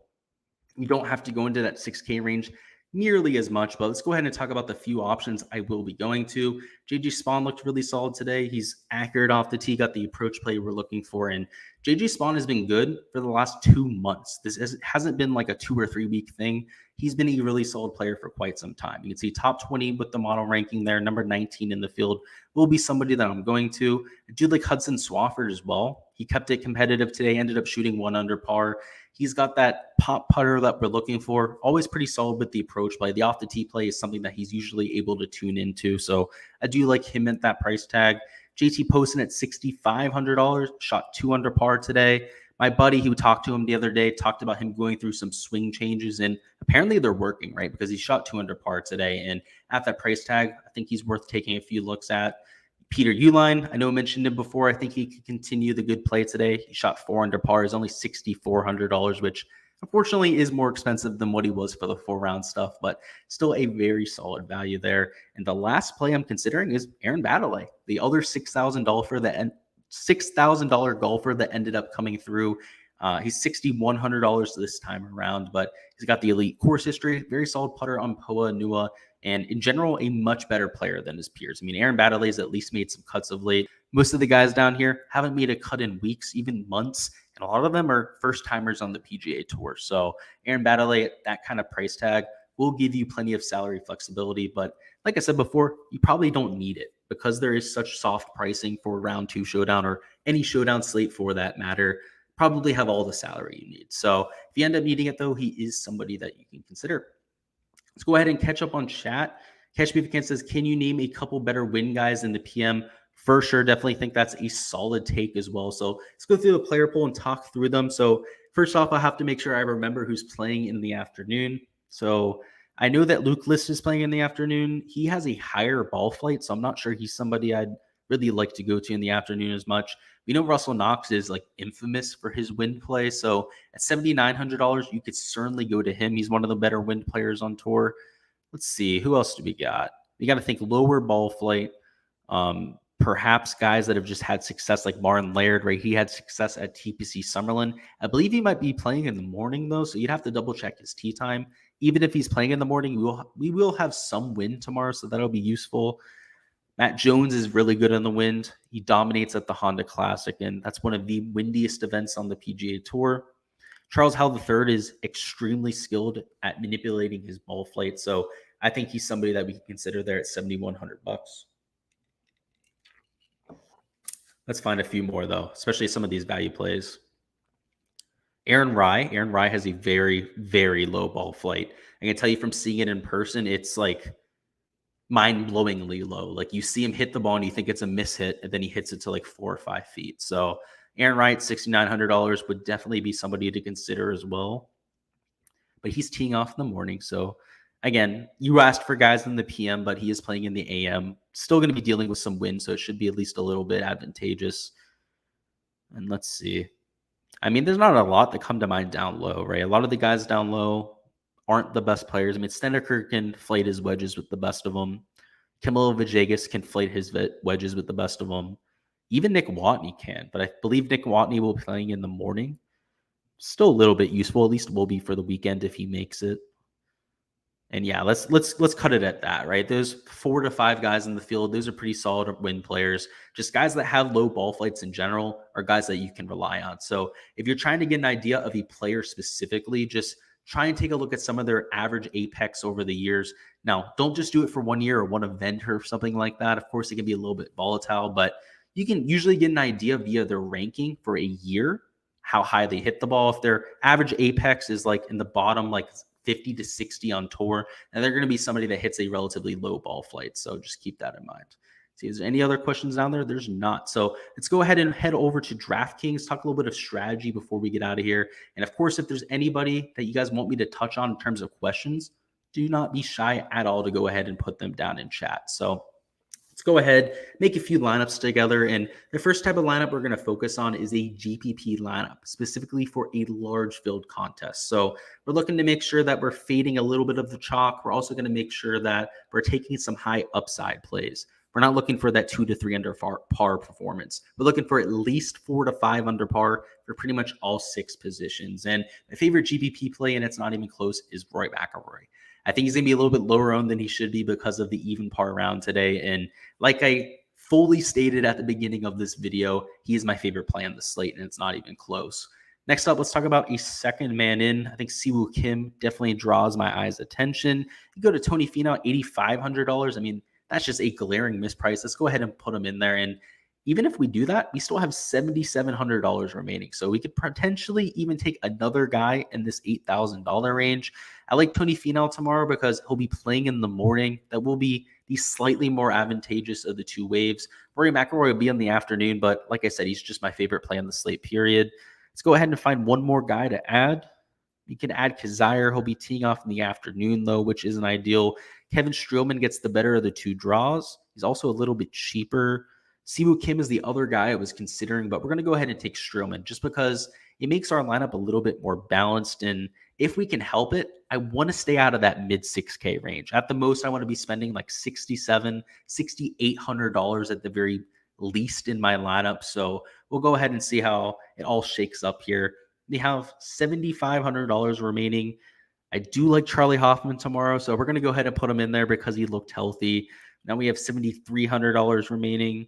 Speaker 1: you don't have to go into that $6K range nearly as much, but let's go ahead and talk about the few options I will be going to. JG Spawn looked really solid today. He's accurate off the tee, got the approach play we're looking for, and JG Spawn has been good for the last 2 months. This hasn't been like a 2 or 3 week thing. He's been a really solid player for quite some time. You can see top 20 with the model ranking there, number 19 in the field will be somebody that I'm going to. I do like Hudson Swafford as well. He kept it competitive today, ended up shooting 1 under par. He's got that pop putter that we're looking for. Always pretty solid with the approach play. The off the tee play is something that he's usually able to tune into. So I do like him at that price tag. JT Poston at $6,500, shot 2 under par today. My buddy who talked to him the other day talked about him going through some swing changes, and apparently they're working, right? Because he shot 2 under par today. And at that price tag, I think he's worth taking a few looks at. Peter Uihlein, I know I mentioned him before. I think he could continue the good play today. He shot 4 under par. He's only $6,400, which unfortunately is more expensive than what he was for the 4-round stuff, but still a very solid value there. And the last play I'm considering is Aaron Baddeley, the other $6,000 golfer that ended up coming through. He's $6,100 this time around, but he's got the elite course history, very solid putter on Poa Nua, and in general, a much better player than his peers. I mean, Aaron Baddeley has at least made some cuts of late. Most of the guys down here haven't made a cut in weeks, even months, and a lot of them are first-timers on the PGA Tour. So Aaron Baddeley at that kind of price tag will give you plenty of salary flexibility, but like I said before, you probably don't need it because there is such soft pricing for round 2 Showdown or any Showdown slate for that matter. Probably have all the salary you need. So if you end up needing it, though, he is somebody that you can consider. Let's go ahead and catch up on chat. Catch Me If You Can says, can you name a couple better win guys in the PM? For sure, definitely think that's a solid take as well. So let's go through the player pool and talk through them. So first off, I have to make sure I remember who's playing in the afternoon. So I know that Luke List is playing in the afternoon. He has a higher ball flight, so I'm not sure he's somebody I'd really like to go to in the afternoon as much. We know Russell Knox is like infamous for his wind play. So at $7,900, you could certainly go to him. He's one of the better wind players on tour. Let's see. Who else do we got? We got to think lower ball flight. Perhaps guys that have just had success like Martin Laird, right? He had success at TPC Summerlin. I believe he might be playing in the morning though. So you'd have to double check his tee time. Even if he's playing in the morning, we will have some wind tomorrow. So that'll be useful. Matt Jones is really good on the wind. He dominates at the Honda Classic, and that's one of the windiest events on the PGA Tour. Charles Howell III is extremely skilled at manipulating his ball flight, so I think he's somebody that we can consider there at $7,100. Let's find a few more, though, especially some of these value plays. Aaron Rai has a very, very low ball flight. I can tell you from seeing it in person, it's like mind-blowingly low. Like you see him hit the ball and you think it's a miss hit, and then he hits it to like 4 or 5 feet. So Aaron Wright, $6,900 would definitely be somebody to consider as well. But he's teeing off in the morning. So again, you asked for guys in the PM, but he is playing in the AM. Still going to be dealing with some wind, so it should be at least a little bit advantageous. And let's see. I mean, there's not a lot that come to mind down low, right? A lot of the guys down low aren't the best players. I mean, Stenneker can flight his wedges with the best of them. Camilo Villegas can flight his wedges with the best of them. Even Nick Watney can, but I believe Nick Watney will be playing in the morning. Still a little bit useful, at least will be for the weekend if he makes it. And yeah, let's cut it at that, right? There's 4 to 5 guys in the field. Those are pretty solid win players. Just guys that have low ball flights in general are guys that you can rely on. So if you're trying to get an idea of a player specifically, just try and take a look at some of their average apex over the years. Now, don't just do it for 1 year or one event or something like that. Of course, it can be a little bit volatile, but you can usually get an idea via their ranking for a year, how high they hit the ball. If their average apex is like in the bottom, like 50 to 60 on tour, and they're going to be somebody that hits a relatively low ball flight. So just keep that in mind. See, is there any other questions down there? There's not. So let's go ahead and head over to Draftkings, talk a little bit of strategy before we get out of here. And of course, if there's anybody that you guys want me to touch on in terms of questions, do not be shy at all to go ahead and put them down in chat. So let's go ahead, make a few lineups together. And the first type of lineup we're going to focus on is a GPP lineup, specifically for a large field contest. So we're looking to make sure that we're fading a little bit of the chalk. We're also going to make sure that we're taking some high upside plays. We're not looking for that 2 to 3 under par performance. We're looking for at least 4 to 5 under par for pretty much all 6 positions. And my favorite GPP play, and it's not even close, is Roy McIlroy. I think he's going to be a little bit lower owned than he should be because of the even par round today. And like I fully stated at the beginning of this video, he is my favorite play on the slate, and it's not even close. Next up, let's talk about a second man in. I think Siwoo Kim definitely draws my eyes' attention. You go to Tony Finau, $8,500. I mean, that's just a glaring misprice. Let's go ahead and put him in there. And even if we do that, we still have $7,700 remaining. So we could potentially even take another guy in this $8,000 range. I like Tony Finau tomorrow because he'll be playing in the morning. That will be the slightly more advantageous of the two waves. Rory McIlroy will be in the afternoon, but like I said, he's just my favorite play on the slate, period. Let's go ahead and find one more guy to add. You can add Kazire. He'll be teeing off in the afternoon, though, which isn't ideal. Kevin Streelman gets the better of the two draws. He's also a little bit cheaper. Siwoo Kim is the other guy I was considering, but we're going to go ahead and take Streelman just because it makes our lineup a little bit more balanced. And if we can help it, I want to stay out of that mid 6K range. At the most, I want to be spending like $6,700, $6,800 at the very least in my lineup. So we'll go ahead and see how it all shakes up here. We have $7,500 remaining. I do like Charlie Hoffman tomorrow, so we're going to go ahead and put him in there because he looked healthy. Now we have $7,300 remaining.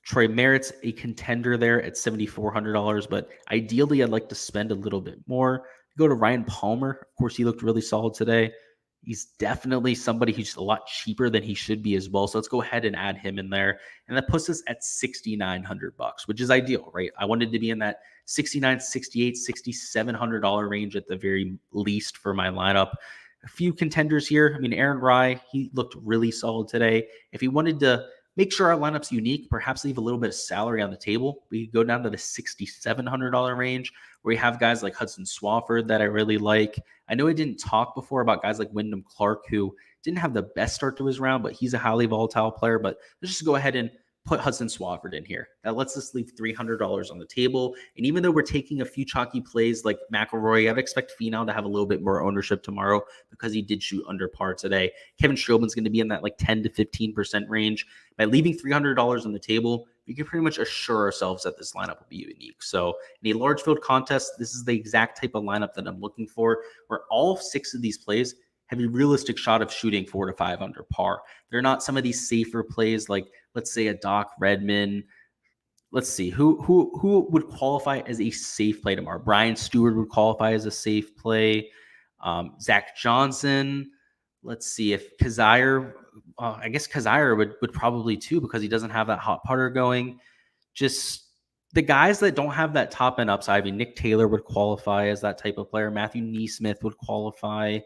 Speaker 1: Troy Merritt's a contender there at $7,400, but ideally I'd like to spend a little bit more. Go to Ryan Palmer. Of course, he looked really solid today. He's definitely somebody who's a lot cheaper than he should be as well. So let's go ahead and add him in there. And that puts us at $6,900, which is ideal, right? I wanted to be in that $6,900, $6,800, $6,700 range at the very least for my lineup. A few contenders here. I mean, Aaron Rai, he looked really solid today. If he wanted to make sure our lineup's unique, perhaps leave a little bit of salary on the table, we could go down to the $6,700 range where we have guys like Hudson Swafford that I really like. I know I didn't talk before about guys like Wyndham Clark, who didn't have the best start to his round, but he's a highly volatile player. But let's just go ahead and put Hudson Swafford in here. That lets us leave $300 on the table. And even though we're taking a few chalky plays like McIlroy, I'd expect Finau to have a little bit more ownership tomorrow because he did shoot under par today. Kevin Streelman's going to be in that like 10 to 15% range. By leaving $300 on the table, we can pretty much assure ourselves that this lineup will be unique. So in a large field contest, this is the exact type of lineup that I'm looking for, where all 6 of these plays have a realistic shot of shooting 4 to 5 under par. They're not some of these safer plays like, let's say, a Doc Redman. Let's see, who would qualify as a safe play tomorrow? Brian Stewart would qualify as a safe play. Zach Johnson. Let's see if Kazire, I guess Kazire would probably too, because he doesn't have that hot putter going. Just the guys that don't have that top end upside. I mean, Nick Taylor would qualify as that type of player. Matthew Neesmith would qualify.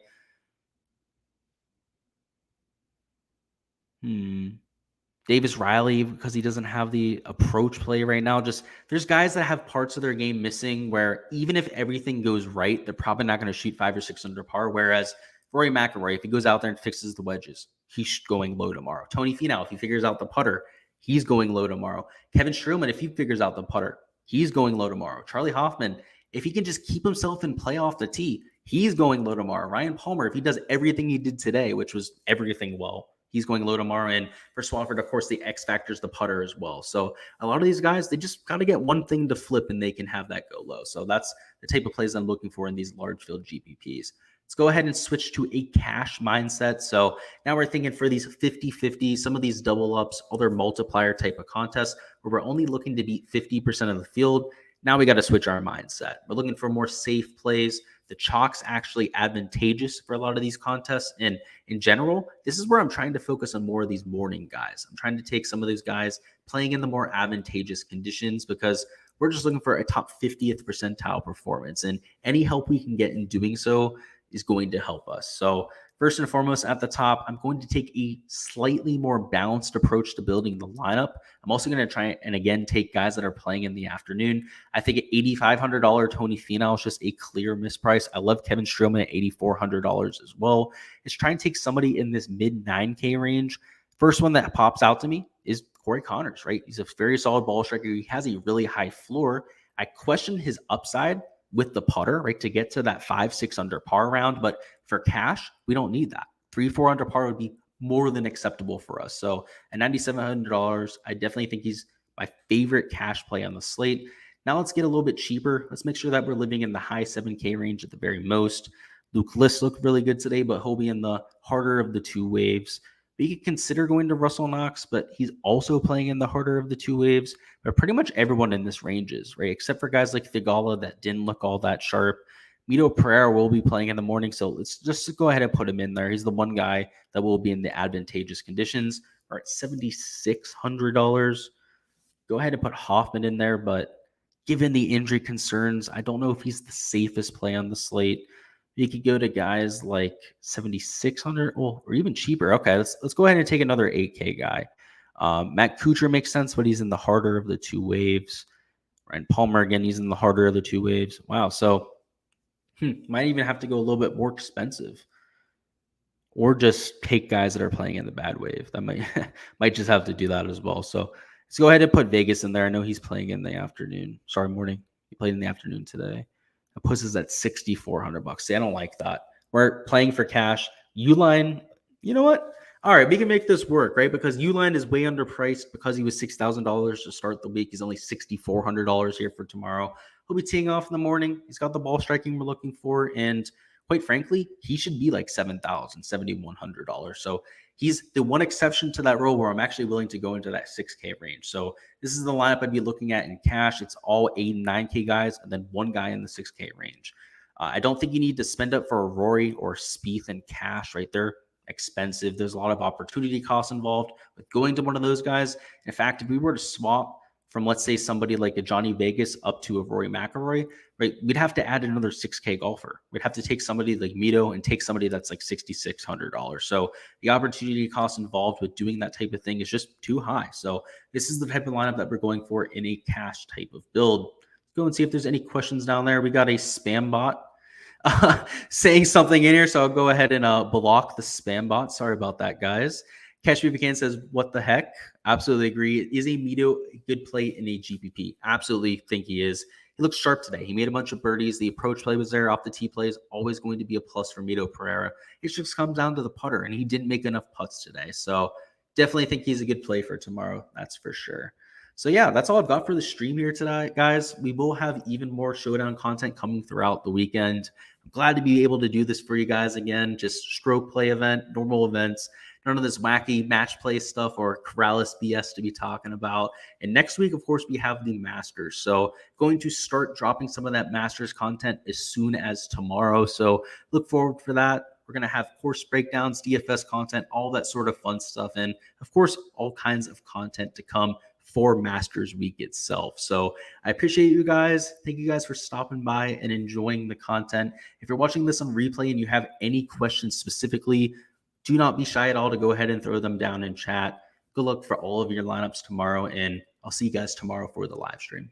Speaker 1: Davis Riley, because he doesn't have the approach play right now. Just there's guys that have parts of their game missing where even if everything goes right, they're probably not going to shoot 5 or 6 under par. Whereas Rory McIlroy, if he goes out there and fixes the wedges, he's going low tomorrow. Tony Finau, if he figures out the putter, he's going low tomorrow. Kevin Streelman, if he figures out the putter, he's going low tomorrow. Charlie Hoffman, if he can just keep himself in play off the tee, he's going low tomorrow. Ryan Palmer, if he does everything he did today, which was everything well, he's going low tomorrow. And for Swafford, of course, the X factor is the putter as well. So a lot of these guys, they just got to get one thing to flip and they can have that go low. So that's the type of plays I'm looking for in these large field GPPs. Let's go ahead and switch to a cash mindset. So now we're thinking for these 50-50, some of these double ups, other multiplier type of contests where we're only looking to beat 50% of the field. Now we got to switch our mindset. We're looking for more safe plays. The chalk's actually advantageous for a lot of these contests. And in general, this is where I'm trying to focus on more of these morning guys. I'm trying to take some of these guys playing in the more advantageous conditions because we're just looking for a top 50th percentile performance. And any help we can get in doing so is going to help us. So first and foremost, at the top, I'm going to take a slightly more balanced approach to building the lineup. I'm also going to try and again take guys that are playing in the afternoon. I think at $8,500 Tony Finau is just a clear misprice. I love Kevin Streelman at $8,400 as well. Let's try and take somebody in this mid 9K range. First one that pops out to me is Corey Connors, right? He's a very solid ball striker. He has a really high floor. I question his upside with the putter, right, to get to that 5-6 under par round. But for cash, we don't need that. 3-4 under par would be more than acceptable for us. So at $9,700, I definitely think he's my favorite cash play on the slate. Now let's get a little bit cheaper. Let's make sure that we're living in the high 7K range at the very most. Luke List looked really good today, but he'll be in the harder of the two waves. But you could consider going to Russell Knox, but he's also playing in the harder of the two waves. But pretty much everyone in this range is, right? Except for guys like Thigala that didn't look all that sharp. Mito Pereira will be playing in the morning, so let's just go ahead and put him in there. He's the one guy that will be in the advantageous conditions. We're at $7,600. Go ahead and put Hoffman in there, but given the injury concerns, I don't know if he's the safest play on the slate. You could go to guys like 7,600, or even cheaper. Okay, let's go ahead and take another 8K guy. Matt Kuchar makes sense, but he's in the harder of the two waves. Ryan Palmer, again, he's in the harder of the two waves. Wow, so might even have to go a little bit more expensive. Or just take guys that are playing in the bad wave. That might just have to do that as well. So let's go ahead and put Vegas in there. I know he's playing in the afternoon. Sorry, morning. He played in the afternoon today. That puts us at $6,400. See, I don't like that. We're playing for cash. Uline, you know what? All right, we can make this work, right? Because Uline is way underpriced because he was $6,000 to start the week. He's only $6,400 here for tomorrow. He'll be teeing off in the morning. He's got the ball striking we're looking for, and quite frankly, he should be like $7,000, $7,100. So he's the one exception to that rule where I'm actually willing to go into that 6K range. So this is the lineup I'd be looking at in cash. It's all 8 and 9K guys, and then one guy in the 6K range. I don't think you need to spend up for a Rory or Spieth in cash, right? They're expensive. There's a lot of opportunity costs involved with going to one of those guys. In fact, if we were to swap from, let's say, somebody like a Johnny Vegas up to a Rory McIlroy, right, we'd have to add another 6K golfer. We'd have to take somebody like Mito and take somebody that's like $6,600. So the opportunity cost involved with doing that type of thing is just too high. So this is the type of lineup that we're going for in a cash type of build. Let's go and see if there's any questions down there. We got a spam bot saying something in here, so I'll go ahead and block the spam bot. Sorry about that, guys. Catch Me If You Can says, what the heck? Absolutely agree. Is a Mito a good play in a GPP? Absolutely think he is. He looks sharp today. He made a bunch of birdies. The approach play was there. Off the tee play is always going to be a plus for Mito Pereira. It just comes down to the putter, and he didn't make enough putts today. So definitely think he's a good play for tomorrow. That's for sure. So yeah, that's all I've got for the stream here tonight, guys. We will have even more Showdown content coming throughout the weekend. I'm glad to be able to do this for you guys again. Just stroke play event, normal events. None of this wacky match play stuff or Corrales BS to be talking about. And next week, of course, we have the Masters. So going to start dropping some of that Masters content as soon as tomorrow. So look forward for that. We're going to have course breakdowns, DFS content, all that sort of fun stuff. And of course, all kinds of content to come for Masters Week itself. So I appreciate you guys. Thank you guys for stopping by and enjoying the content. If you're watching this on replay and you have any questions specifically, do not be shy at all to go ahead and throw them down in chat. Good luck for all of your lineups tomorrow, and I'll see you guys tomorrow for the live stream.